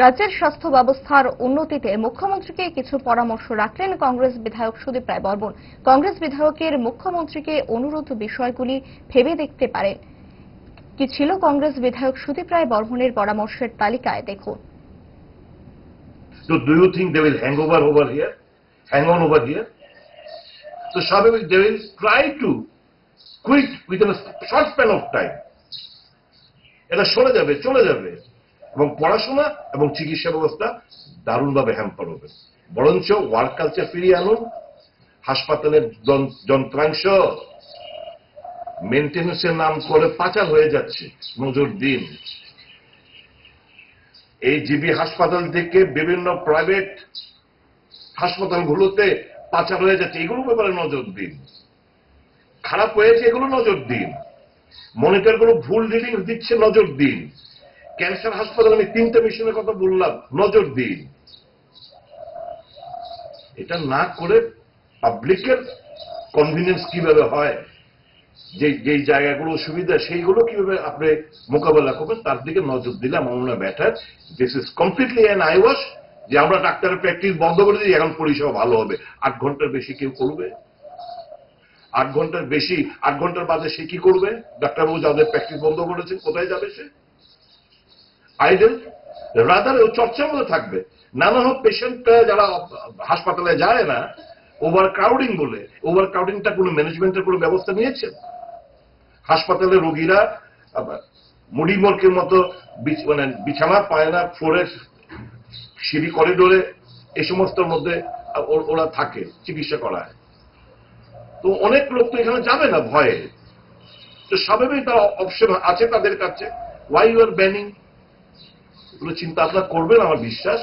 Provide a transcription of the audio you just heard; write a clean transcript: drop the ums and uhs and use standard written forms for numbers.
রাজ্যের স্বাস্থ্য ব্যবস্থার উন্নতিতে মুখ্যমন্ত্রীকে কিছু পরামর্শ রাখলেন কংগ্রেস বিধায়ক সুদীপ রায় বর্মন। কংগ্রেস বিধায়কের মুখ্যমন্ত্রীকে অনুরোধ বিষয়গুলি ভেবে দেখতে পারেন। কি ছিল কংগ্রেস বিধায়ক সুদীপ রায় বর্মনের পরামর্শের তালিকায় দেখুন। So do you think they will hang on over here? So Swabhavik, they will try to quit within a short span of time. এটা চলে যাবে এবং পড়াশোনা এবং চিকিৎসা ব্যবস্থা দারুণভাবে হ্যাম্পার হবে। বরঞ্চ ওয়ার্ক কালচার ফিরিয়ে আনুন, হাসপাতালের যন্ত্রাংশ মেনটেন্যান্সের নাম করে পাচার হয়ে যাচ্ছে, নজর দিন। এই জিবি হাসপাতাল থেকে বিভিন্ন প্রাইভেট হাসপাতালগুলোতে পাচার হয়ে যাচ্ছে, এগুলোর ব্যাপারে নজর দিন। খারাপ হয়েছে এগুলো নজর দিন। মনিটরগুলো ভুল রিডিং দিচ্ছে, নজর দিন। ক্যান্সার হাসপাতাল আমি 3টে মিশনের কথা বললাম, নজর দিন। এটা না করে পাবলিকের কনভিনিয়েন্স কিভাবে হয়, যে জায়গাগুলো সুবিধা সেইগুলো কিভাবে আপনি মোকাবেলা করবেন তার দিকে নজর দিলে আমার মনে হয় better. This is completely an eyewash যে আমরা ডাক্তারের প্র্যাকটিস বন্ধ করে দিই, এখন পরিষেবা ভালো হবে। 8 ঘন্টার বেশি কেউ করবে? 8 ঘন্টার বেশি, 8 ঘন্টার বাদে সে কি করবে? ডাক্তারবাবু যাদের প্র্যাকটিস বন্ধ করেছেন কোথায় যাবে সে? আইডল। রাদার ও চর্চার মধ্যে থাকবে। নানা হোক পেশেন্টরা যারা হাসপাতালে যায় না, ওভার ক্রাউডিং বলে, ওভার ক্রাউডিংটা কোনো ম্যানেজমেন্টের কোনো ব্যবস্থা নিয়েছেন? হাসপাতালে রোগীরা মুড়িমর্কের মতো মানে বিছানা পায় না, ফ্লোরের সিঁড়ি করিডোরে এই সমস্তর মধ্যে ওরা থাকে, চিকিৎসা করায়। তো অনেক লোক তো এখানে যাবে না ভয়ে। তো স্বাভাবিক তার অপশন আছে তাদের কাছে। Why you are banning? এগুলো চিন্তা আপনারা করবেন আমার বিশ্বাস।